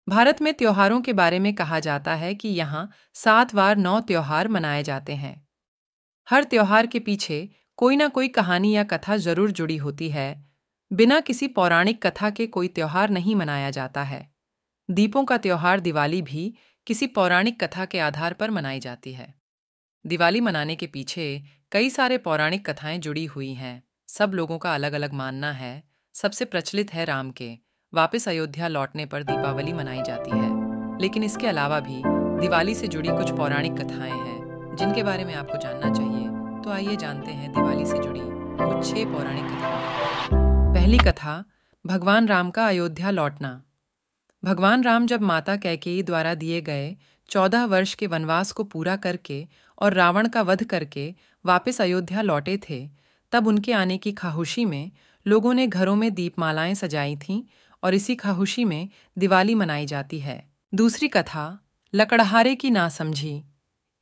भारत में त्योहारों के बारे में कहा जाता है कि यहाँ 7 वार 9 त्योहार मनाए जाते हैं। हर त्योहार के पीछे कोई ना कोई कहानी या कथा जरूर जुड़ी होती है। बिना किसी पौराणिक कथा के कोई त्योहार नहीं मनाया जाता है। दीपों का त्योहार दिवाली भी किसी पौराणिक कथा के आधार पर मनाई जाती है। दिवाली मनाने के पीछे कई सारे पौराणिक कथाएं जुड़ी हुई हैं। सब लोगों का अलग अलग मानना है। सबसे प्रचलित है राम के वापस अयोध्या लौटने पर दीपावली मनाई जाती है। लेकिन इसके अलावा भी दिवाली से जुड़ी कुछ पौराणिक कथाएं हैं जिनके बारे में आपको जानना चाहिए। तो आइए जानते हैं दिवाली से जुड़ी कुछ 6 पौराणिक कथाएं। पहली कथा, भगवान राम का अयोध्या लौटना। भगवान राम जब माता कैकेयी द्वारा दिए गए 14 वर्ष के वनवास को पूरा करके और रावण का वध करके वापस अयोध्या लौटे थे, तब उनके आने की खाहुशी में लोगों ने घरों में दीपमालाएं सजाई थीं और इसी खाहुशी में दिवाली मनाई जाती है। दूसरी कथा, लकड़हारे की नासमझी।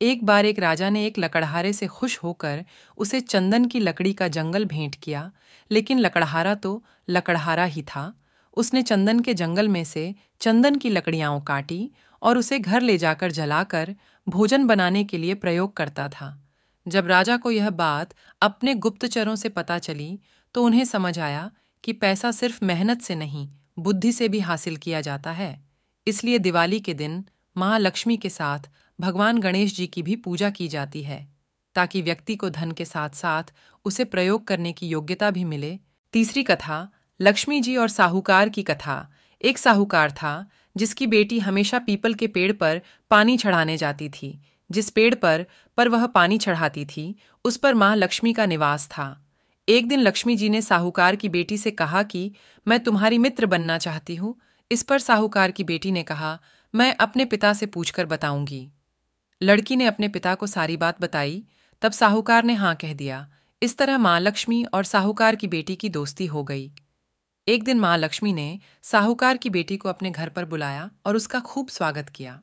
एक बार एक राजा ने एक लकड़हारे से खुश होकर उसे चंदन की लकड़ी का जंगल भेंट किया, लेकिन लकड़हारा तो लकड़हारा ही था। उसने चंदन के जंगल में से चंदन की लकड़ियाँ काटी और उसे घर ले जाकर जलाकर भोजन बनाने के लिए प्रयोग करता था। जब राजा को यह बात अपने गुप्तचरों से पता चली, तो उन्हें समझ आया कि पैसा सिर्फ मेहनत से नहीं, बुद्धि से भी हासिल किया जाता है। इसलिए दिवाली के दिन माँ लक्ष्मी के साथ भगवान गणेश जी की भी पूजा की जाती है, ताकि व्यक्ति को धन के साथ साथ उसे प्रयोग करने की योग्यता भी मिले। तीसरी कथा, लक्ष्मी जी और साहूकार की कथा। एक साहूकार था जिसकी बेटी हमेशा पीपल के पेड़ पर पानी चढ़ाने जाती थी। जिस पेड़ पर वह पानी चढ़ाती थी, उस पर माँ लक्ष्मी का निवास था। एक दिन लक्ष्मी जी ने साहूकार की बेटी से कहा कि मैं तुम्हारी मित्र बनना चाहती हूँ। इस पर साहूकार की बेटी ने कहा, मैं अपने पिता से पूछकर बताऊंगी। लड़की ने अपने पिता को सारी बात बताई। तब साहूकार ने हाँ कह दिया। इस तरह माँ लक्ष्मी और साहूकार की बेटी की दोस्ती हो गई। एक दिन माँ लक्ष्मी ने साहूकार की बेटी को अपने घर पर बुलाया और उसका खूब स्वागत किया।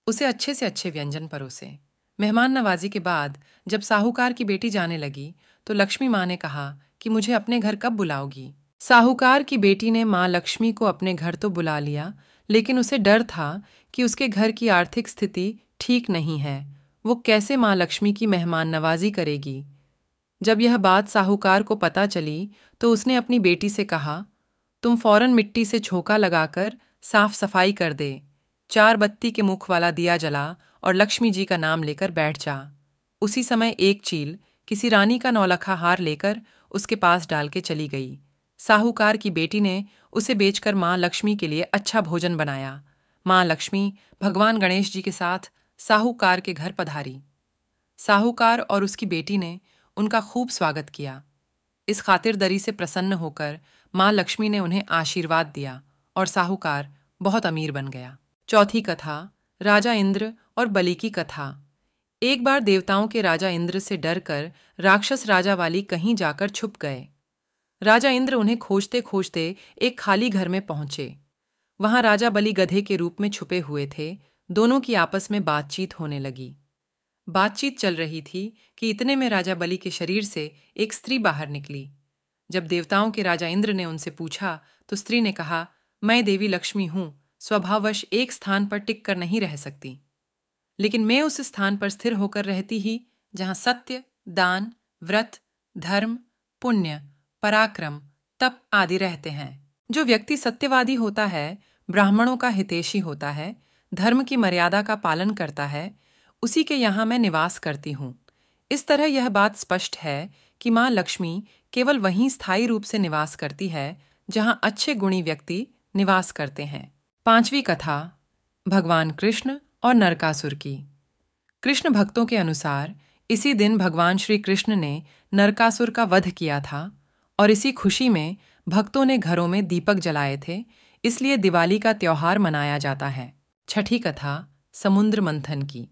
उसे अच्छे से अच्छे व्यंजन परोसे। मेहमान नवाजी के बाद जब साहूकार की बेटी जाने लगी, तो लक्ष्मी माँ ने कहा कि मुझे अपने घर कब बुलाओगी। साहूकार की बेटी ने माँ लक्ष्मी को अपने घर तो बुला लिया, लेकिन उसे डर था कि उसके घर की आर्थिक स्थिति ठीक नहीं है। वो कैसे माँ लक्ष्मी की मेहमान नवाजी करेगी। जब यह बात साहूकार को पता चली, तो उसने अपनी बेटी से कहा, तुम फौरन मिट्टी से झोंका लगाकर साफ सफाई कर दे, 4 बत्ती के मुख वाला दिया जला और लक्ष्मी जी का नाम लेकर बैठ जा। उसी समय एक चील किसी रानी का नौलखा हार लेकर उसके पास डाल के चली गई। साहूकार की बेटी ने उसे बेचकर माँ लक्ष्मी के लिए अच्छा भोजन बनाया। माँ लक्ष्मी भगवान गणेश जी के साथ साहूकार के घर पधारी। साहूकार और उसकी बेटी ने उनका खूब स्वागत किया। इस खातिरदारी से प्रसन्न होकर माँ लक्ष्मी ने उन्हें आशीर्वाद दिया और साहूकार बहुत अमीर बन गया। चौथी कथा, राजा इंद्र और बलि की कथा। एक बार देवताओं के राजा इंद्र से डरकर राक्षस राजा वाली कहीं जाकर छुप गए। राजा इंद्र उन्हें खोजते खोजते एक खाली घर में पहुंचे। वहां राजा बलि गधे के रूप में छुपे हुए थे। दोनों की आपस में बातचीत होने लगी। बातचीत चल रही थी कि इतने में राजा बलि के शरीर से एक स्त्री बाहर निकली। जब देवताओं के राजा इंद्र ने उनसे पूछा, तो स्त्री ने कहा, मैं देवी लक्ष्मी हूं, स्वभाववश एक स्थान पर टिक कर नहीं रह सकती, लेकिन मैं उस स्थान पर स्थिर होकर रहती ही जहां सत्य, दान, व्रत, धर्म, पुण्य, पराक्रम, तप आदि रहते हैं। जो व्यक्ति सत्यवादी होता है, ब्राह्मणों का हितैषी होता है, धर्म की मर्यादा का पालन करता है, उसी के यहाँ मैं निवास करती हूँ। इस तरह यह बात स्पष्ट है कि माँ लक्ष्मी केवल वहीं स्थायी रूप से निवास करती है जहाँ अच्छे गुणी व्यक्ति निवास करते हैं। पांचवी कथा, भगवान कृष्ण और नरकासुर की। कृष्ण भक्तों के अनुसार इसी दिन भगवान श्री कृष्ण ने नरकासुर का वध किया था और इसी खुशी में भक्तों ने घरों में दीपक जलाए थे, इसलिए दिवाली का त्योहार मनाया जाता है। छठी कथा, समुद्र मंथन की।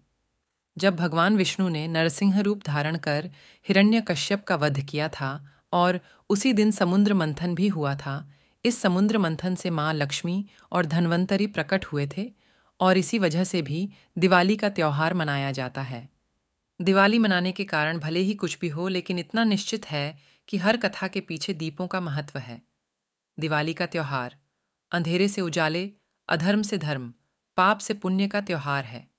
जब भगवान विष्णु ने नरसिंह रूप धारण कर हिरण्यकश्यप का वध किया था और उसी दिन समुद्र मंथन भी हुआ था, इस समुद्र मंथन से माँ लक्ष्मी और धन्वंतरी प्रकट हुए थे और इसी वजह से भी दिवाली का त्योहार मनाया जाता है। दिवाली मनाने के कारण भले ही कुछ भी हो, लेकिन इतना निश्चित है कि हर कथा के पीछे दीपों का महत्व है। दिवाली का त्योहार अंधेरे से उजाले, अधर्म से धर्म, पाप से पुण्य का त्योहार है।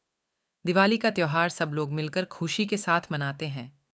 दिवाली का त्योहार सब लोग मिलकर खुशी के साथ मनाते हैं।